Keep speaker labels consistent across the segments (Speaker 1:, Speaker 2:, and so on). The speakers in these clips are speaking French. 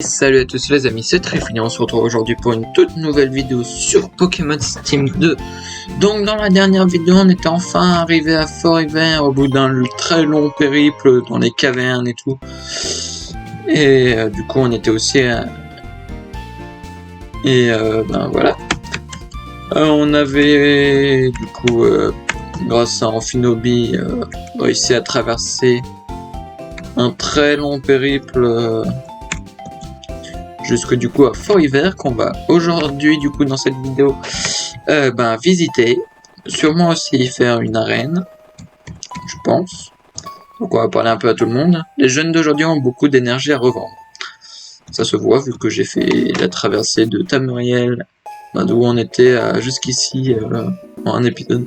Speaker 1: Salut à tous les amis, c'est Trifini, on se retrouve aujourd'hui pour une toute nouvelle vidéo sur Pokémon Steam 2. Donc dans la dernière vidéo, on était enfin arrivé à Forever au bout d'un très long périple dans les cavernes et tout. Et du coup on était aussi ben voilà. On avait du coup grâce à Amphinobi réussi à traverser un très long périple jusque du coup à Forever qu'on va aujourd'hui du coup dans cette vidéo visiter, sûrement aussi faire une arène, je pense. Donc on va parler un peu à tout le monde. Les jeunes d'aujourd'hui ont beaucoup d'énergie à revendre. Ça se voit vu que j'ai fait la traversée de Tamriel, d'où on était jusqu'ici en un épisode.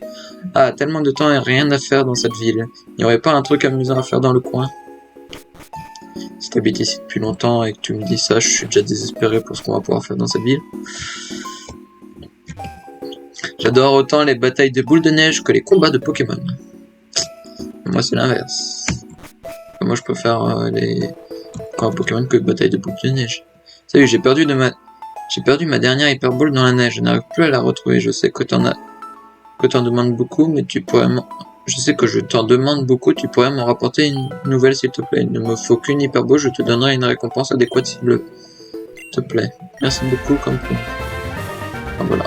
Speaker 1: Ah, tellement de temps et rien à faire dans cette ville. Il n'y aurait pas un truc amusant à faire dans le coin? Si t'habites ici depuis longtemps et que tu me dis ça, je suis déjà désespéré pour ce qu'on va pouvoir faire dans cette ville. J'adore autant les batailles de boules de neige que les combats de Pokémon. Moi c'est l'inverse. Moi je préfère les combats Pokémon que les batailles de boules de neige. Salut, j'ai perdu ma dernière Hyper Ball dans la neige, je n'arrive plus à la retrouver. Je sais que t'en demandes beaucoup, mais tu pourrais je sais que je t'en demande beaucoup, tu pourrais m'en rapporter une nouvelle s'il te plaît. Il ne me faut qu'une Hyper Ball, je te donnerai une récompense adéquate s'il te plaît. Merci beaucoup comme tout. Ah, voilà.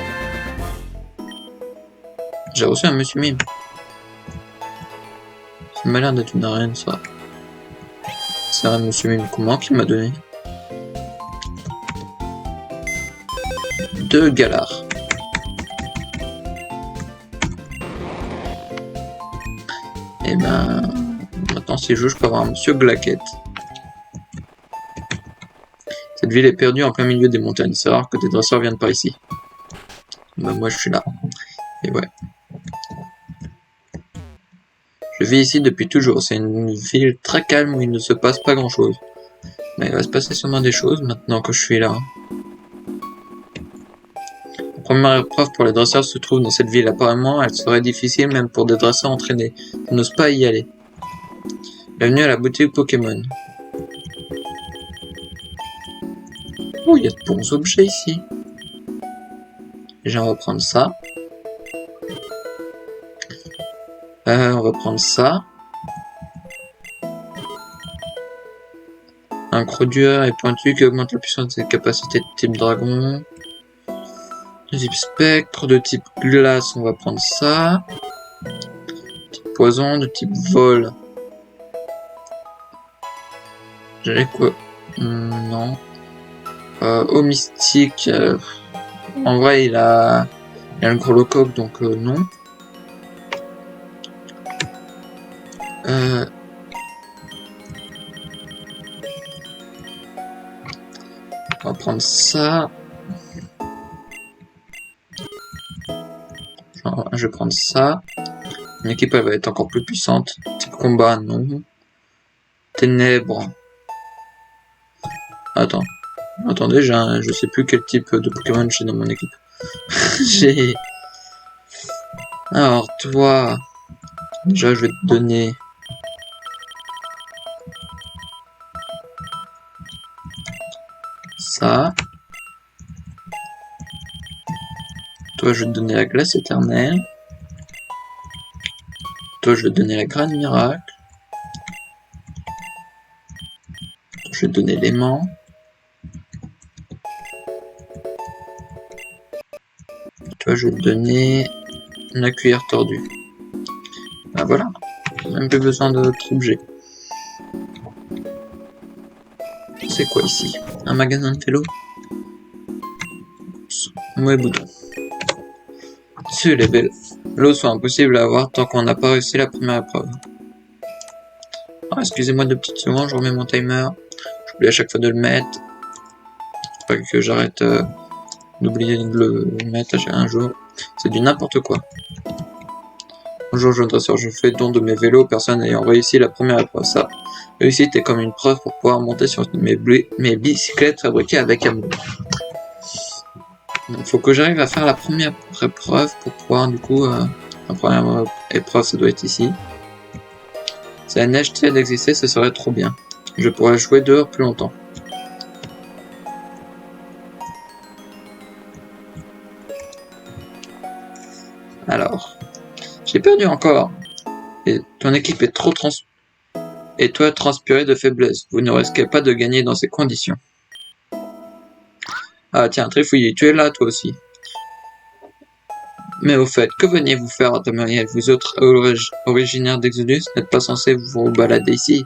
Speaker 1: J'ai reçu un Monsieur Mime. Ça m'a l'air d'être une arène, ça. C'est un Monsieur Mime. Comment qu'il m'a donné 2 Galar. Et ben, maintenant si je peux avoir un Monsieur Glaquette. Cette ville est perdue en plein milieu des montagnes. C'est rare que des dresseurs viennent par ici. Ben moi je suis là. Et ouais. Je vis ici depuis toujours. C'est une ville très calme où il ne se passe pas grand chose. Mais il va se passer sûrement des choses maintenant que je suis là. La première épreuve pour les dresseurs se trouve dans cette ville. Apparemment, elle serait difficile même pour des dresseurs entraînés. Je n'ose pas y aller. Bienvenue à la boutique Pokémon. Oh, il y a de bons objets ici. Déjà, on va prendre ça. On va prendre ça. Un Crodueur et pointu qui augmente la puissance de ses capacités de type dragon. De type spectre, de type glace, on va prendre ça. De type poison, de type vol. J'avais quoi? Non. Eau mystique. En vrai, il a un gros locoque, donc non. On va prendre ça. Genre, je vais prendre ça. Mon équipe elle va être encore plus puissante. Type combat, non. Ténèbres. Attendez, je sais plus quel type de Pokémon j'ai dans mon équipe. J'ai... Alors, toi... Déjà, je vais te donner... ça. Toi, je vais te donner la glace éternelle. Toi, je vais te donner la graine miracle. Toi, je vais te donner l'aimant. Toi, je vais te donner la cuillère tordue. Ben voilà, même plus besoin d'autres objets. C'est quoi ici? Un magasin de vélo? Ouais, bouton. Si les vélos sont impossibles à avoir tant qu'on n'a pas réussi la première épreuve. Alors, excusez-moi 2 petites secondes, je remets mon timer. J'oublie à chaque fois de le mettre. Pas que j'arrête d'oublier de le mettre un jour. C'est du n'importe quoi. Bonjour jeune dresseur, je fais don de mes vélos aux personnes ayant réussi la première épreuve. Ça, réussite est comme une preuve pour pouvoir monter sur mes bicyclettes fabriquées avec amour. Il faut que j'arrive à faire la première épreuve pour pouvoir du coup... la première épreuve ça doit être ici. Si la neige tienne d'exister, ce serait trop bien. Je pourrais jouer dehors plus longtemps. Alors, j'ai perdu encore. Et ton équipe est trop Et toi transpiré de faiblesse. Vous ne risquez pas de gagner dans ces conditions. Ah tiens, Trifouille, tu es là toi aussi. Mais au fait, que veniez-vous faire à Tamariel? Vous autres originaires d'Exodus n'êtes pas censés vous balader ici.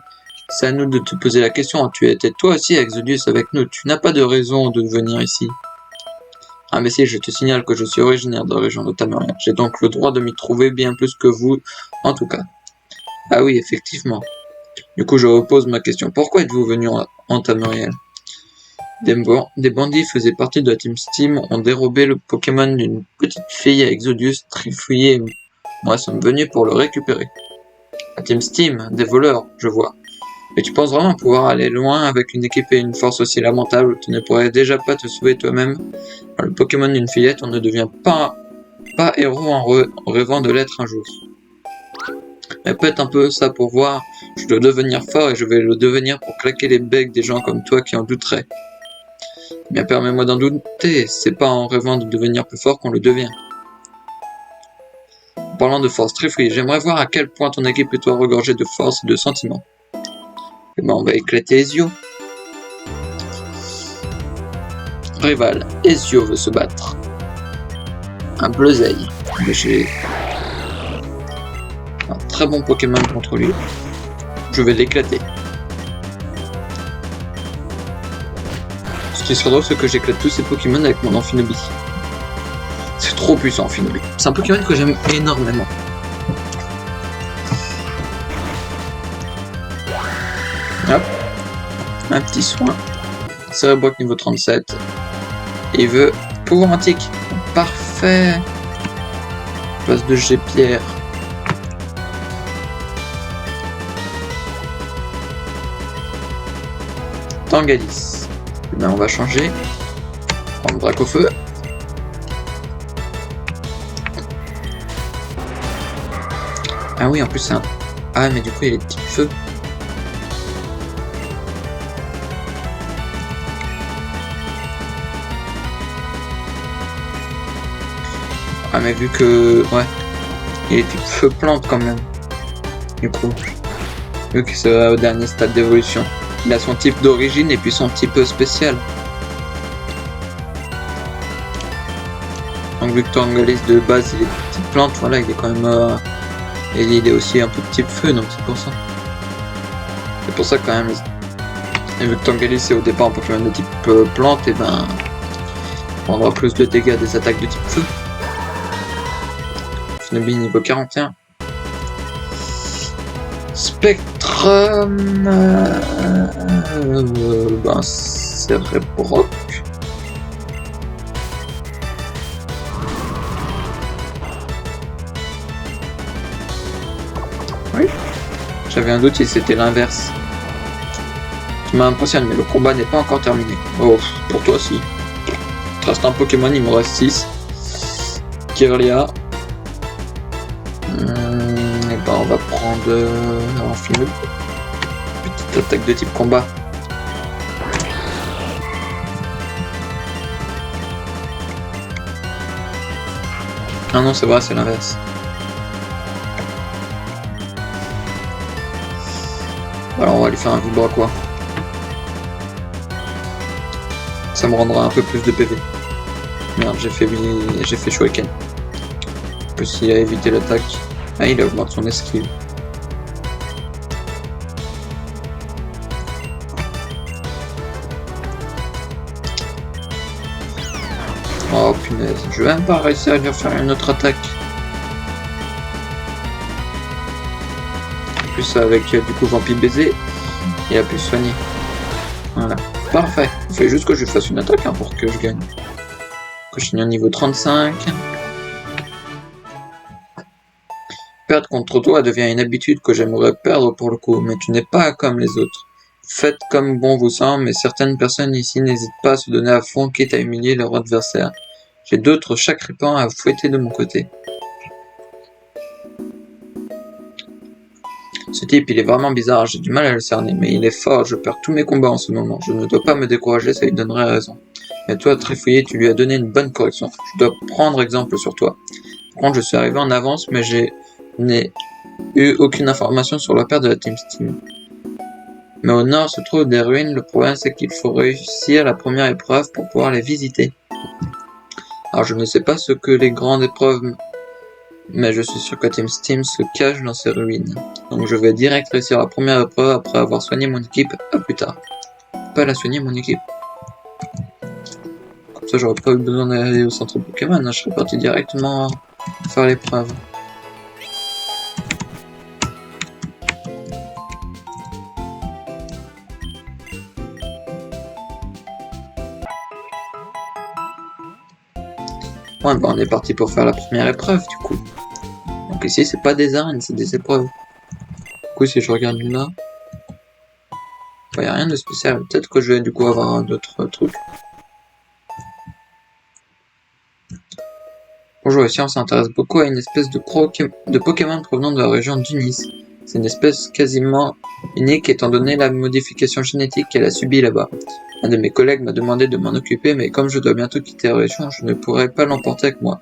Speaker 1: C'est à nous de te poser la question. Tu étais toi aussi à Exodus avec nous. Tu n'as pas de raison de venir ici. Ah mais si, je te signale que je suis originaire de la région de Tamariel. J'ai donc le droit de m'y trouver bien plus que vous, en tout cas. Ah oui, effectivement. Du coup, je repose ma question. Pourquoi êtes-vous venu en Tamariel? Des bandits faisaient partie de la Team Steam, ont dérobé le Pokémon d'une petite fille à Exodus, Trifouillé et moi sommes venus pour le récupérer. La Team Steam, des voleurs, je vois. Mais tu penses vraiment pouvoir aller loin avec une équipe et une force aussi lamentable? Tu ne pourrais déjà pas te sauver toi-même? Dans le Pokémon d'une fillette, on ne devient pas héros en rêvant de l'être un jour. Répète un peu ça pour voir. Je dois devenir fort et je vais le devenir pour claquer les becs des gens comme toi qui en douteraient. Bien, permets-moi d'en douter, c'est pas en rêvant de devenir plus fort qu'on le devient. En parlant de force, Trifouille, j'aimerais voir à quel point ton équipe est toi regorgée de force et de sentiments. Eh ben, on va éclater Ezio. Rival, Ezio veut se battre. Un Bleuzeil. J'ai un très bon Pokémon contre lui. Je vais l'éclater. Ce qui serait drôle, c'est que j'éclate tous ces Pokémon avec mon Amphinobie. C'est trop puissant, Amphinobie. C'est un Pokémon que j'aime énormément. Hop. Un petit soin. Cérébroc niveau 37. Il veut pouvoir antique. Parfait. Place de G-Pierre. Tangalis. Ben, on va changer. Prendre Drac au feu. Ah oui, en plus c'est un... Ah mais du coup il y a les petits feux. Ah mais vu que... Ouais. Il est type feu plante quand même. Du coup. Vu que c'est au dernier stade d'évolution. Il a son type d'origine et puis son type spécial. Donc vu que Tangalis de base il est type plante, voilà, il est quand même... Et il est aussi un peu de type feu, donc c'est pour ça. C'est pour ça quand même. Et vu que Tangalis est au départ un Pokémon de type plante, et ben... on prendra plus de dégâts des attaques de type feu. Amphinobie niveau 41. Spectrum... ben, Cérébroc. Oui. J'avais un doute si c'était l'inverse. Tu m'as impressionné, mais le combat n'est pas encore terminé. Oh, pour toi si. Il te reste un Pokémon, il me reste 6. Kirlia. Et ben on va prendre Amphinobie. Petite attaque de type combat. Ah non, c'est vrai, c'est l'inverse. Alors on va lui faire un vibre quoi. Ça me rendra un peu plus de PV. Merde, j'ai fait Shuriken. En plus il a évité l'attaque. Ah, il augmente son esquive. Oh punaise, je vais même pas réussir à lui faire une autre attaque. En plus avec du coup Vampire Baiser, il a pu se soigner. Voilà, parfait. Il faut juste que je fasse une attaque hein, pour que je gagne. Cochignon niveau 35. Perdre contre toi devient une habitude que j'aimerais perdre pour le coup, mais tu n'es pas comme les autres. Faites comme bon vous semble, mais certaines personnes ici n'hésitent pas à se donner à fond, quitte à humilier leur adversaire. J'ai d'autres chats crépants à fouetter de mon côté. Ce type, il est vraiment bizarre, j'ai du mal à le cerner, mais il est fort, je perds tous mes combats en ce moment. Je ne dois pas me décourager, ça lui donnerait raison. Mais toi, Trifouillé, tu lui as donné une bonne correction. Je dois prendre exemple sur toi. Par contre, je suis arrivé en avance, mais je n'ai eu aucune information sur la perte de la Team Steam. Mais au nord se trouvent des ruines. Le problème, c'est qu'il faut réussir la première épreuve pour pouvoir les visiter. Alors, je ne sais pas ce que les grandes épreuves, mais je suis sûr que Team Steam se cache dans ces ruines. Donc, je vais direct réussir la première épreuve après avoir soigné mon équipe. À plus tard. Pas la soigner mon équipe. Comme ça, j'aurais pas eu besoin d'aller au centre Pokémon. Je serais parti directement faire l'épreuve. Ouais, bah on est parti pour faire la première épreuve du coup. Donc ici c'est pas des arènes, c'est des épreuves. Du coup si je regarde là, il n'y a rien de spécial. Peut-être que je vais du coup avoir d'autres trucs. Bonjour, ici on s'intéresse beaucoup à une espèce de Pokémon provenant de la région d'Unis. C'est une espèce quasiment unique étant donné la modification génétique qu'elle a subie là-bas. Un de mes collègues m'a demandé de m'en occuper, mais comme je dois bientôt quitter la région, je ne pourrai pas l'emporter avec moi.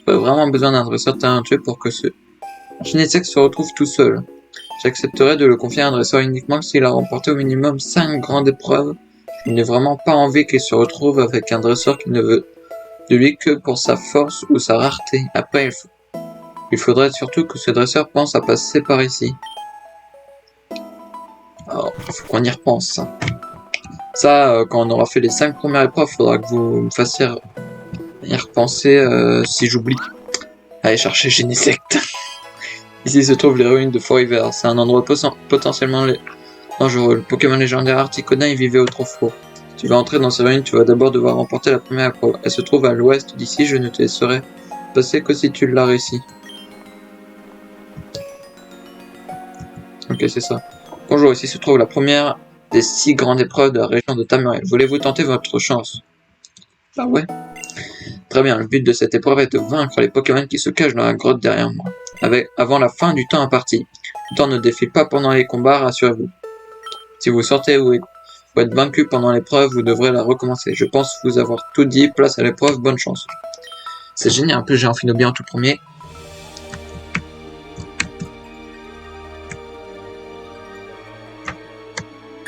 Speaker 1: J'aurais vraiment besoin d'un dresseur talentueux pour que ce Genesect se retrouve tout seul. J'accepterai de le confier à un dresseur uniquement s'il a remporté au minimum 5 grandes épreuves. Je n'ai vraiment pas envie qu'il se retrouve avec un dresseur qui ne veut de lui que pour sa force ou sa rareté. Après, il faudrait surtout que ce dresseur pense à passer par ici. Alors, il faut qu'on y repense. Ça, quand on aura fait les 5 premières épreuves, il faudra que vous me fassiez y repenser si j'oublie. Allez chercher Genesect. Ici se trouvent les ruines de Forever. C'est un endroit potentiellement dangereux. Le Pokémon légendaire Articuno y vivait autrefois. Si tu veux entrer dans ces ruines, tu vas d'abord devoir remporter la première épreuve. Elle se trouve à l'ouest d'ici, je ne te laisserai passer que si tu l'as réussi. Ok, c'est ça. Bonjour, ici se trouve la première des 6 grandes épreuves de la région de Tamariel. Voulez-vous tenter votre chance? Bah ouais. Très bien, le but de cette épreuve est de vaincre les Pokémon qui se cachent dans la grotte derrière moi. Avant la fin du temps imparti. Le temps ne défile pas pendant les combats, rassurez-vous. Si vous sortez ou êtes vaincu pendant l'épreuve, vous devrez la recommencer. Je pense vous avoir tout dit, place à l'épreuve, bonne chance. C'est génial, en plus j'ai Amphinobie en tout premier.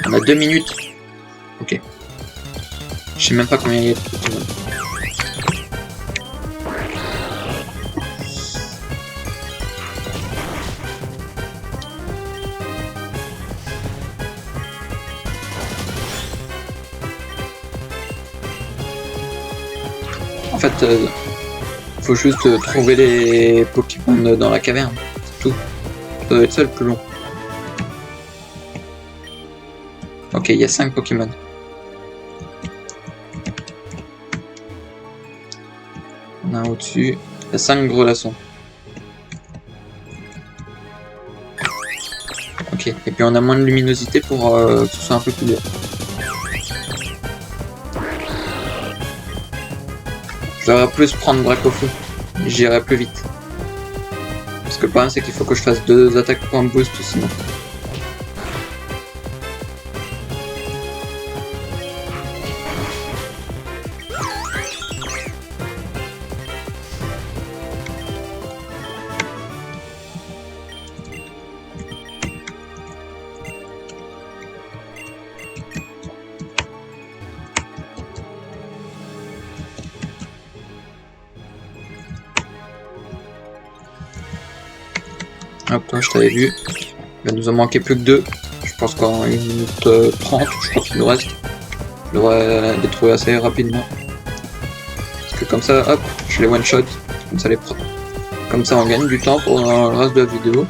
Speaker 1: On a 2 minutes. Ok. Je sais même pas combien il y a de Pokémon. En fait, faut juste trouver les Pokémon dans la caverne, c'est tout. Ça doit être ça le plus long. Ok, il y a 5 Pokémon. On a un au-dessus. Il y a 5 Grelasson. Ok, et puis on a moins de luminosité pour que ce soit un peu plus dur. Je devrais plus prendre Dracofeu. J'irai plus vite. Parce que le problème c'est qu'il faut que je fasse 2 attaques point boost sinon. Hop, toi je t'avais vu. Il va nous en manquer plus que 2. Je pense qu'en 1 minute 30, je crois qu'il nous reste. Je devrais les trouver assez rapidement. Parce que comme ça, hop, je les one shot. Comme ça on gagne du temps pour le reste de la vidéo.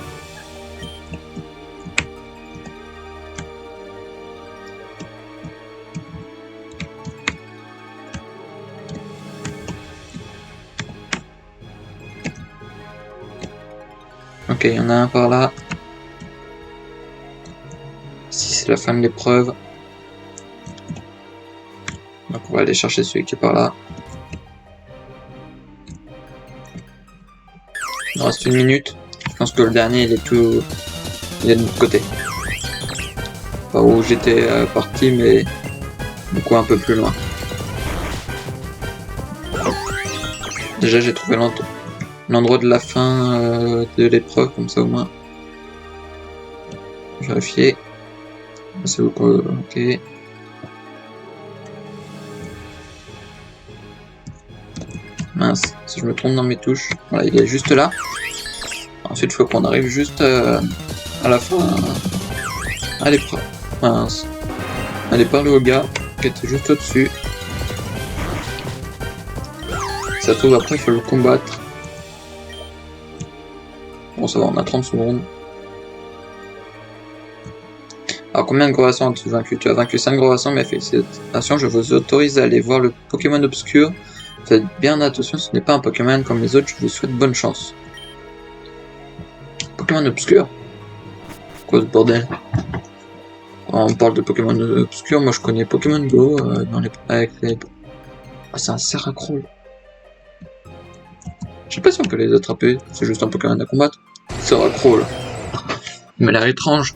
Speaker 1: Ok, il y en a un par là. Ici c'est la fin de l'épreuve. Donc on va aller chercher celui qui est par là. Il nous reste 1 minute. Je pense que le dernier il est de l'autre côté. Pas où j'étais parti mais du coup un peu plus loin. Déjà j'ai trouvé l'endroit de la fin de l'épreuve, comme ça au moins. Vérifier. C'est ok. Mince, si je me trompe dans mes touches. Voilà, il est juste là. Ensuite, il faut qu'on arrive juste à la fin. À l'épreuve. Mince. Allez, parler au gars qui était juste au-dessus. Ça se trouve, après, il faut le combattre. Bon, ça va, on a 30 secondes. Alors, combien de Gros-Vassants as-tu vaincu? Tu as vaincu 5 Gros-Vassants, mais félicitations, je vous autorise à aller voir le Pokémon obscur. Faites bien attention, ce n'est pas un Pokémon comme les autres, je vous souhaite bonne chance. Pokémon obscur? Quoi ce bordel? On parle de Pokémon obscur, moi je connais Pokémon Go avec les... Ah, c'est un Seracrow. Je sais pas si on peut les attraper, c'est juste un Pokémon à combattre. Seracrow là. Il m'a l'air étrange.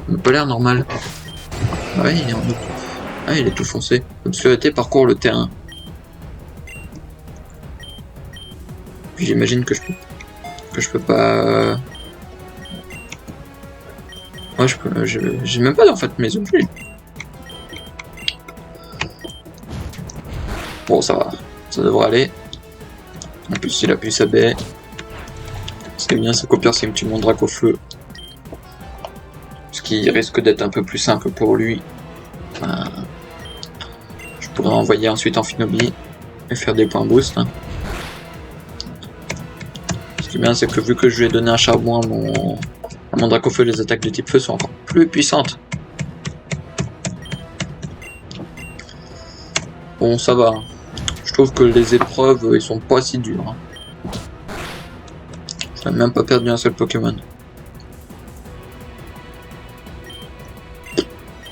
Speaker 1: Il n'a pas l'air normal. Ah ouais, il est en... Ah, il est tout foncé. L'obscurité parcourt le terrain. Puis j'imagine que je peux pas... Ouais, je peux... J'ai même pas en fait mes objets. Bon, ça va. Ça devrait aller. En plus, il appuie sa baie. Ce qui est bien, c'est qu'au pire, c'est un petit Mandrake au feu. Ce qui risque d'être un peu plus simple pour lui. Je pourrais envoyer ensuite Amphinobi et faire des points boost. Hein. Ce qui est bien, c'est que vu que je lui ai donné un charbon à mon Mandrake au feu, les attaques de type feu sont encore plus puissantes. Bon, ça va. Je trouve que les épreuves, ils sont pas si durs. Hein. Je n'ai même pas perdu un seul Pokémon.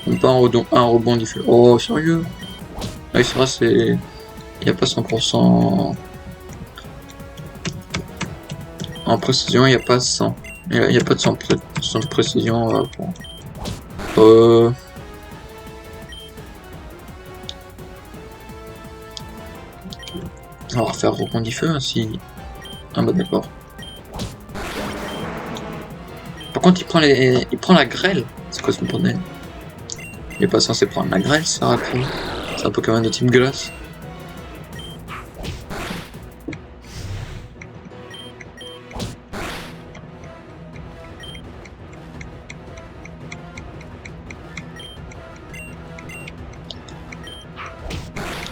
Speaker 1: Même pas un rebond diffus. Oh, sérieux? Oui, c'est vrai, c'est... Il n'y a pas 100% en précision, il n'y a pas 100. Il n'y a pas de 100% de précision. On va refaire rebond diffus hein, si... Ah bah d'accord. Par contre, il prend la grêle. C'est quoi ce bordel? Il est pas censé prendre la grêle, ça raconte. C'est un Pokémon de type glace.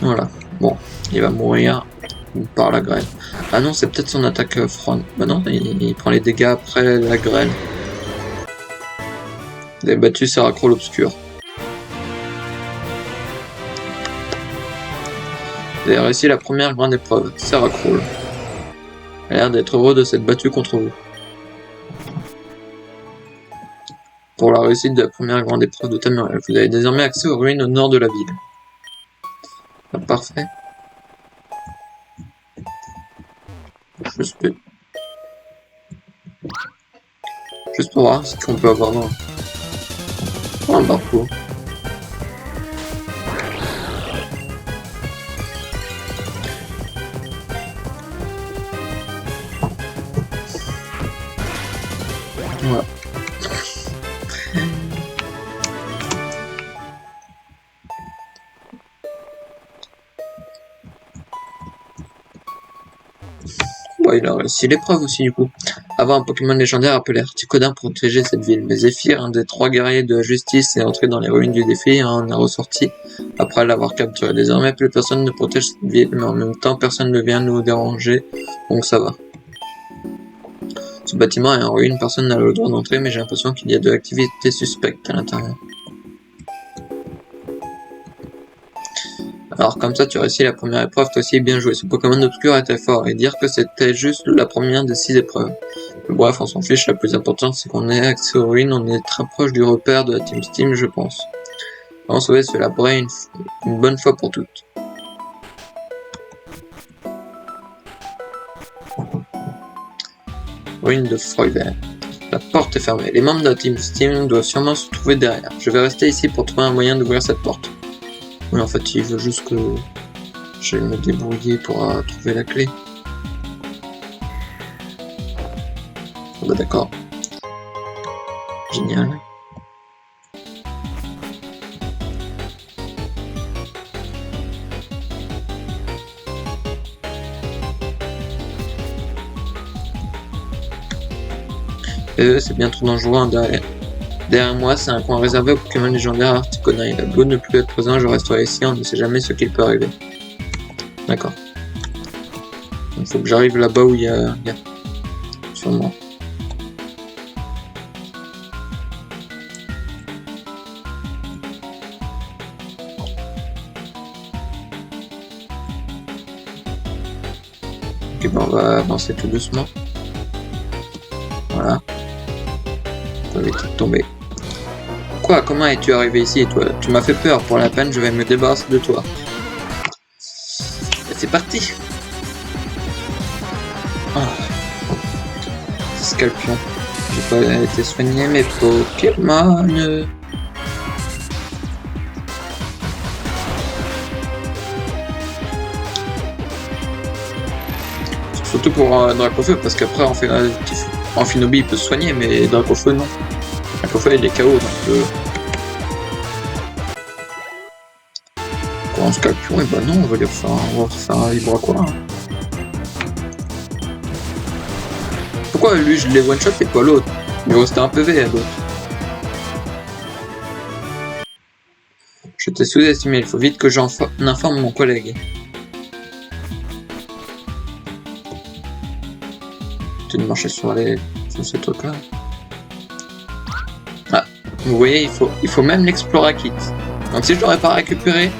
Speaker 1: Voilà. Bon, il va mourir par la grêle. Ah non, c'est peut-être son attaque froide. Bah non, il prend les dégâts après la grêle. Vous avez battu Seracrow l'obscur. Vous avez réussi la première grande épreuve, Seracrow. Il a l'air d'être heureux de s'être battu contre vous. Pour la réussite de la première grande épreuve de Tamuriel, vous avez désormais accès aux ruines au nord de la ville. Ah, parfait. Juste pour voir ce qu'on peut avoir dans un parcours. Voilà. Bon, il a réussi l'épreuve aussi du coup. Avoir un Pokémon légendaire appelé Articodin protégeait cette ville, mais Zephyr, un des 3 guerriers de la justice, est entré dans les ruines du défi et en est ressorti après l'avoir capturé. Désormais, plus personne ne protège cette ville, mais en même temps, personne ne vient nous déranger, donc ça va. Ce bâtiment est en ruine, personne n'a le droit d'entrer, mais j'ai l'impression qu'il y a de l'activité suspecte à l'intérieur. Alors comme ça tu réussis la première épreuve, toi aussi bien joué, ce Pokémon obscur était fort, et dire que c'était juste la première des 6 épreuves. Mais bref, on s'en fiche, la plus importante c'est qu'on ait accès aux ruines, on est très proche du repère de la Team Steam je pense. On sauver cela Brain une bonne fois pour toutes. Ruine de Freuler. La porte est fermée, les membres de la Team Steam doivent sûrement se trouver derrière. Je vais rester ici pour trouver un moyen d'ouvrir cette porte. Oui, en fait, il veut juste que Je vais me débrouiller pour trouver la clé. Oh bah d'accord. Génial. C'est bien trop dangereux hein, derrière moi, c'est un coin réservé aux Pokémon légendaires Articuno. Il a beau ne plus être présent, je resterai ici, on ne sait jamais ce qu'il peut arriver. D'accord. Il faut que j'arrive là-bas où il y a... Sûrement. Ok, ben on va avancer tout doucement. Voilà. On va vite tomber. Quoi? Comment es-tu arrivé ici, toi? Tu m'as fait peur. Pour la peine, je vais me débarrasser de toi. Et c'est parti. Oh. Scorpion. J'ai pas été soigné mes Pokémon. Surtout pour Dracofeu, parce qu'après Amphinobi il peut se soigner, mais Dracofeu non. Dracofeu il est KO donc. Pour un Scorpion, et bah non, on va refaire un Vibraquois. Hein. Pourquoi lui je l'ai one shot et pas l'autre? Il restait un PV à l'autre. Je t'ai sous-estimé, il faut vite que j'en informe mon collègue. Tu de marcher sur ces trucs là. Ah, vous voyez, il faut même l'Explora Kit. Donc si je l'aurais pas récupéré,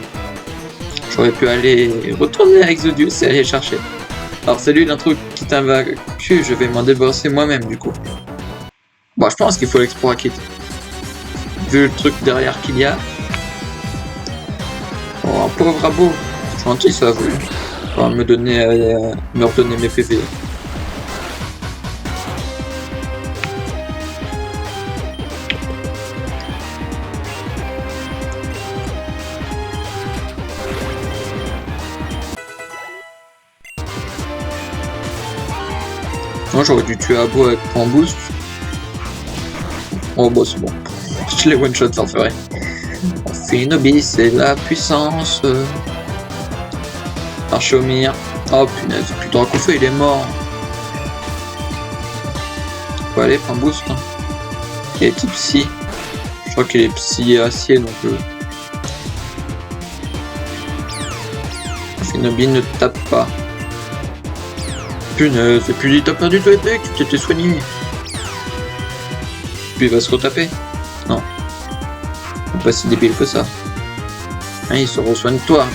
Speaker 1: j'aurais pu aller retourner à Exodius et aller chercher. Alors c'est lui l'intrus qui t'a vaincu, je vais m'en débarrasser moi-même du coup. Bon, je pense qu'il faut l'Explora Kit. Vu le truc derrière qu'il y a. Oh, un pauvre rabot. C'est gentil ça, vous. Pour me redonner mes PV. Moi j'aurais dû tuer Abo avec un boost. Oh bah c'est bon. Je l'ai one shot sans faire. Amphinobi, c'est la puissance. Archomir. Oh punaise, plus Dracofeu il est mort. Faut aller prendre boost. Hein. Il est psy. Je crois qu'il est psy acier donc. Amphinobi ne tape pas. Punaise, et puis t'as perdu ton épée, tu t'étais soigné. Puis il va se retaper. Non. C'est pas si débile que ça. Hein, il se resoigne toi.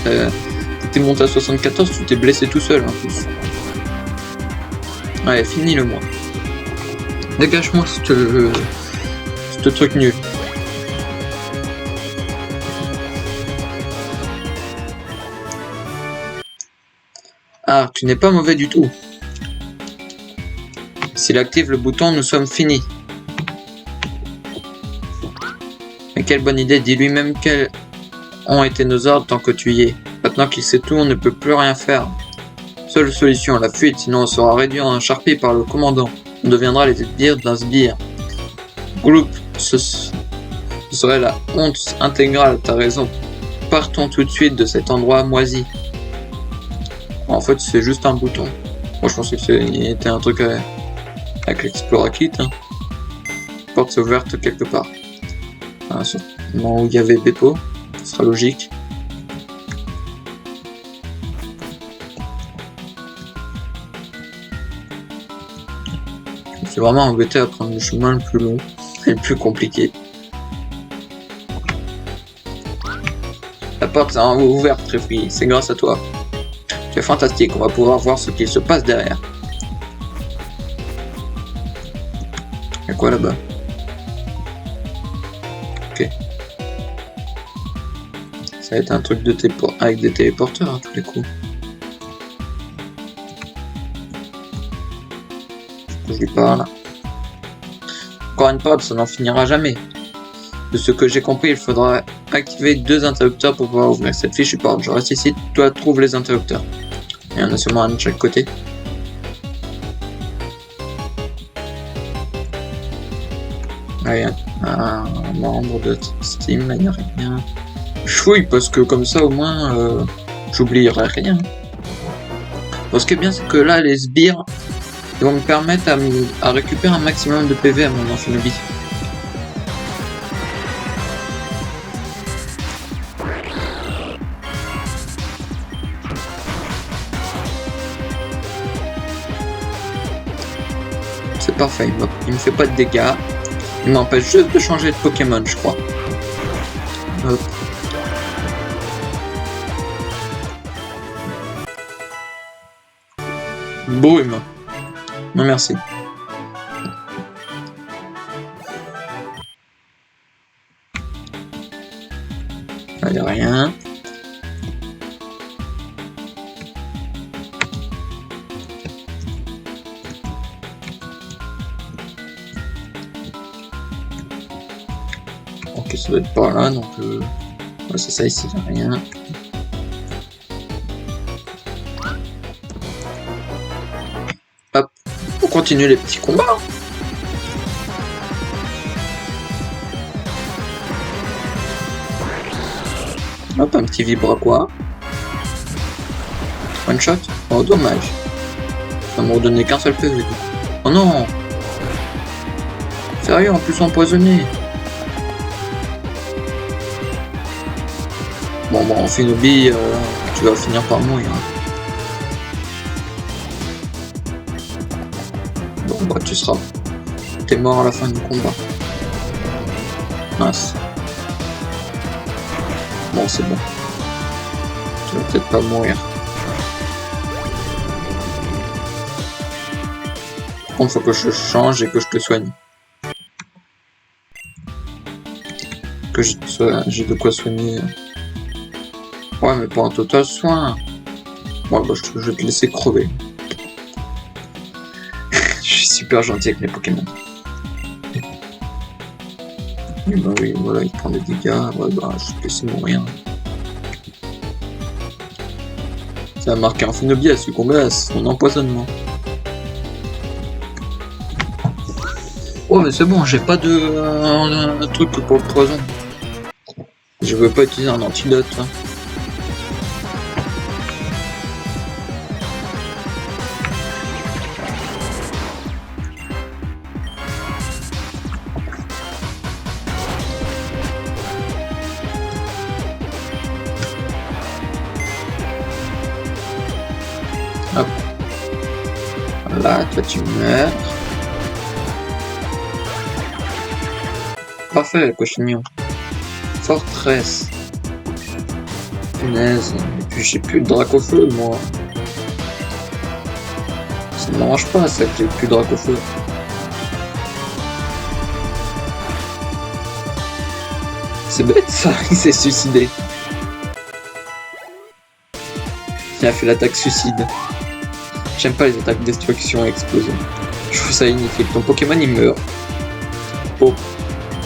Speaker 1: T'étais monté à 74, tu t'es blessé tout seul en plus. Ouais, finis-le moi. Dégage-moi ce truc nul. Ah, tu n'es pas mauvais du tout. S'il active le bouton, nous sommes finis. Mais quelle bonne idée, dis lui-même quels ont été nos ordres tant que tu y es. Maintenant qu'il sait tout, on ne peut plus rien faire. Seule solution, la fuite, sinon on sera réduit en charpie par le commandant. On deviendra les sbires d'un sbire. Groupe, ce serait la honte intégrale, t'as raison. Partons tout de suite de cet endroit moisi. En fait, c'est juste un bouton. Moi, je pensais que c'était un truc avec l'Explora Kit. Hein. La porte s'est ouverte quelque part. Ah, sûrement où il y avait Beppo. Ce sera logique. Je me suis vraiment embêté à prendre le chemin le plus long et le plus compliqué. La porte s'est ouverte, Trifouille. C'est grâce à toi. Tu es fantastique, on va pouvoir voir ce qu'il se passe derrière. Y'a quoi là-bas? Ok. Ça va être un truc avec des téléporteurs à tous les coups. Je lui parle. Encore une porte, ça n'en finira jamais. De ce que j'ai compris, il faudra activer 2 interrupteurs pour pouvoir ouvrir cette fiche porte. Je reste ici, toi trouve les interrupteurs. Il y en a seulement un de chaque côté. Rien. Un membre de Steam, là, il n'y a rien. Je fouille parce que comme ça au moins j'oublierai rien. Bon, ce qui est bien, c'est que là, les sbires vont me permettre à récupérer un maximum de PV à mon Amphinobi. C'est parfait, il me fait pas de dégâts. Il m'empêche juste de changer de Pokémon, je crois. Hop. Brume. Non merci. Là, y a rien. Ok, ça doit être par là, donc ouais, c'est ça ici, y a rien. Hop, on continue les petits combats. Hop, un petit vibraquois. One shot. Oh, dommage. Ça m'a redonné qu'un seul PV. Oh non. Sérieux, en plus empoisonné. Bon, Amphinobi, tu vas finir par mourir. Bon, bah, tu seras. T'es mort à la fin du combat. Mince. Bon, c'est bon. Tu vas peut-être pas mourir. Par contre, faut que je change et que je te soigne. Que j'ai de quoi soigner. Ouais, mais pour un total soin. Bon, bah, je vais te laisser crever. Je suis super gentil avec mes Pokémon. Et bah oui, voilà, il prend des dégâts. Ouais, bah, je vais te laisser mourir. Ça a marqué Amphinobi à succomber à son empoisonnement. Oh, mais c'est bon, j'ai pas de truc pour le poison. Je veux pas utiliser un antidote. Hein. Hop. Voilà, toi tu meurs. Parfait, cochignon. Forteresse. Punaise. Et puis j'ai plus de Dracofeu, moi. Ça ne m'arrange pas, ça, que j'ai plus de Dracofeu. C'est bête, ça. Il s'est suicidé. Il a fait l'attaque suicide. J'aime pas les attaques destruction et explosion. Je trouve ça inutile. Ton Pokémon il meurt. Pour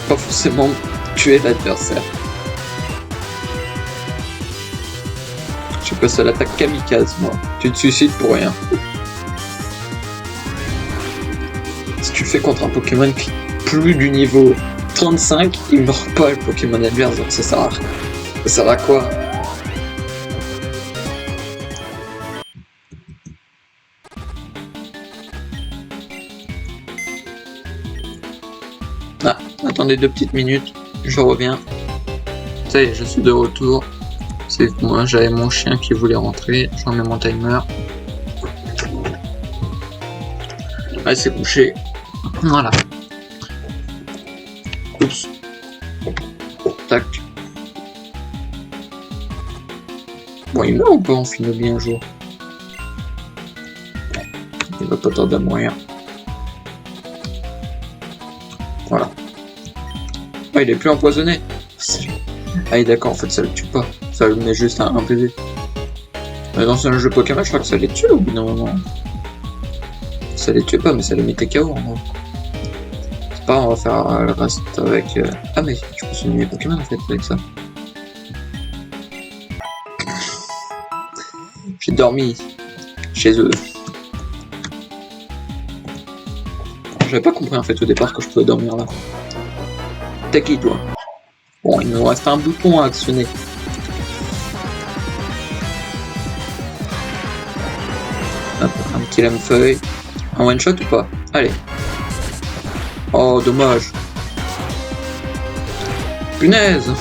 Speaker 1: pas forcément tuer l'adversaire. Je passe à l'attaque kamikaze moi. Tu te suicides pour rien. Si tu le fais contre un Pokémon qui est plus du niveau 35, il meurt pas le Pokémon adverse, donc ça sert à rien. Ça sert à quoi? Ah, attendez 2 petites minutes, je reviens. Ça y est, je suis de retour. C'est moi, j'avais mon chien qui voulait rentrer, j'en mets mon timer. Ah, c'est couché. Voilà. Oups. Tac. Bon, il meurt ou pas, Amphinobi un jour? Il va pas tarder à mourir. Voilà. Ah, il est plus empoisonné. Ah, d'accord, en fait, ça le tue pas. Ça le met juste un PV. Mais dans un jeu Pokémon, je crois que ça les tue au bout d'un moment. Ça les tue pas, mais ça les mettait KO en gros. pas, on va faire le reste avec... Ah mais je peux soigner mes Pokémon en fait avec ça. J'ai dormi chez eux. J'avais pas compris en fait au départ que je pouvais dormir là. T'es qui toi? Bon, il me reste un bouton à actionner. Hop, un petit lame-feuille. Un one-shot ou pas? Allez. Oh, dommage. Punaise!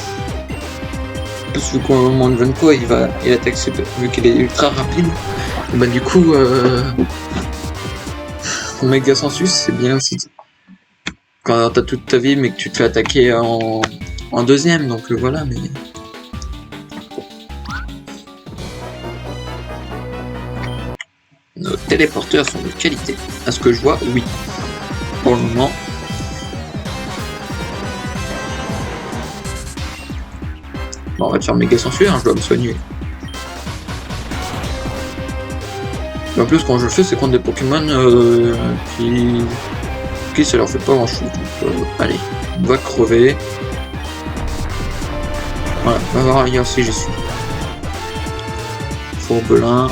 Speaker 1: Parce que quand mon Junko il attaque super, vu qu'il est ultra rapide, et bah du coup ton méga sensus c'est bien si quand t'as toute ta vie mais que tu te fais attaquer en deuxième, donc voilà. Mais nos téléporteurs sont de qualité. À ce que je vois, oui. Pour le moment. Bon, on va te faire méga sensu, hein, je dois me soigner. Et en plus, quand je le fais, c'est contre des Pokémon qui ça leur fait pas grand chose. Donc, allez, on va crever. Voilà, on va voir ailleurs si j'y suis. Fourbelin.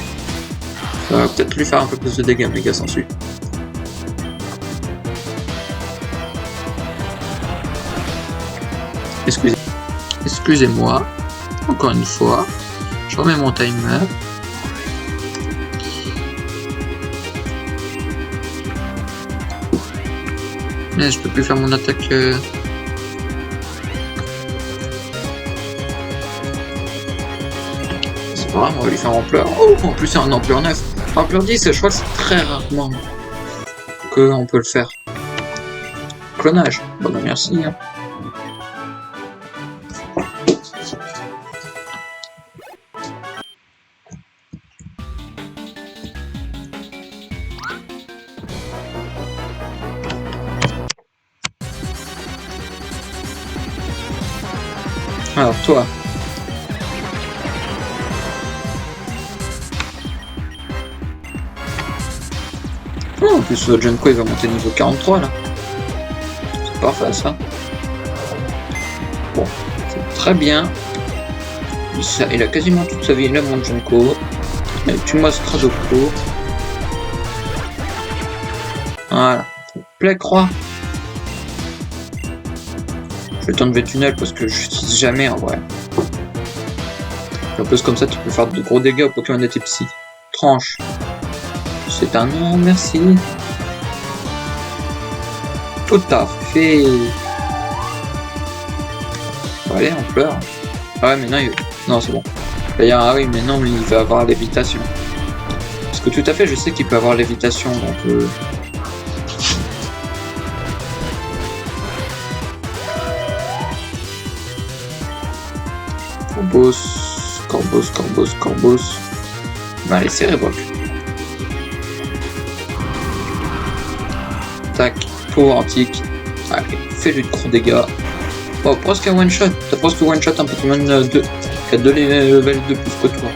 Speaker 1: Ça va peut-être lui faire un peu plus de dégâts, méga sensu. Excusez-moi, encore une fois, je remets mon timer. Mais je peux plus faire mon attaque. C'est pas grave, on va lui faire ampleur. Oh, en plus c'est un ampleur 9. Ampleur 10, je crois que c'est très rarement qu'on peut le faire. Clonage, bon merci. Hein. Alors toi. Oh, en plus Junko il va monter niveau 43 là. C'est parfait ça. Bon, c'est très bien. Il a quasiment toute sa vie là mon Junko. Tue-moi ce Stradoko. Voilà. Plaie croix. Je vais t'enlever tunnel parce que je n'utilise jamais en vrai. En plus comme ça tu peux faire de gros dégâts au Pokémon de type psy. Tranche. C'est un non, merci. Tout à fait. Bon, allez, on pleure. Ah ouais, mais non, non c'est bon. D'ailleurs, ah oui, mais non, mais il va avoir lévitation. Parce que tout à fait, je sais qu'il peut avoir lévitation, donc... Corbos. Bah, allez, c'est révoque. Tac, pour antique. Allez, fais-lui de gros dégâts. Oh, presque un one-shot. T'as presque one-shot un Pokémon 2 qui a 2 levels de plus que toi.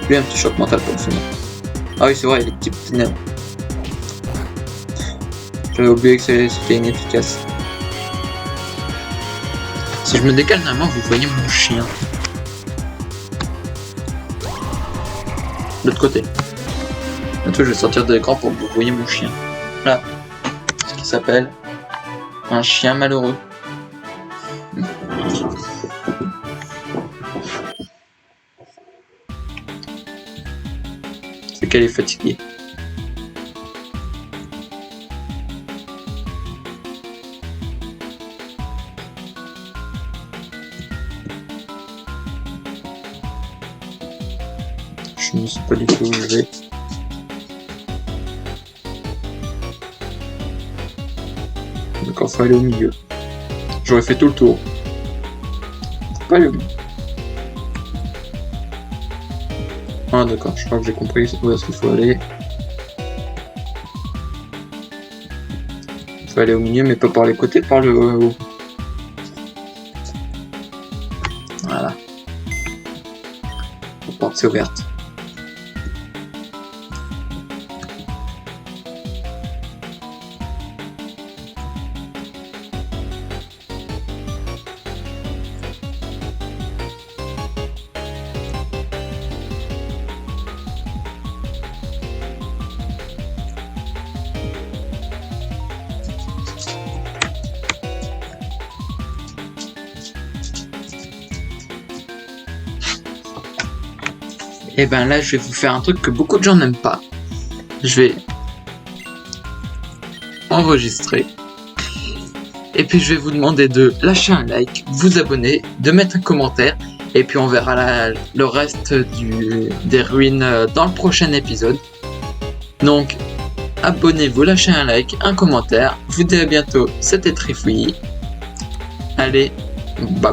Speaker 1: Lui, un petit choc mental pour le finir. Ah oui, c'est vrai, il est type ténèbres. J'avais oublié que c'était inefficace. Si je me décale normalement, vous voyez mon chien. De l'autre côté. Bientôt, je vais sortir de l'écran pour que vous voyez mon chien. Là. Ce qui s'appelle un chien malheureux. C'est qu'elle est fatiguée. Je ne sais pas du tout où je vais. D'accord, faut aller au milieu. J'aurais fait tout le tour. Faut pas aller au milieu. Ah d'accord, je crois que j'ai compris où est-ce qu'il faut aller. Il faut aller au milieu mais pas par les côtés, par le haut. Voilà. La porte c'est ouverte. Et ben là, je vais vous faire un truc que beaucoup de gens n'aiment pas. Je vais enregistrer. Et puis je vais vous demander de lâcher un like, vous abonner, de mettre un commentaire. Et puis on verra le reste des ruines dans le prochain épisode. Donc, abonnez-vous, lâchez un like, un commentaire. Je vous dis à bientôt, c'était Trifouillis. Allez, bye bye.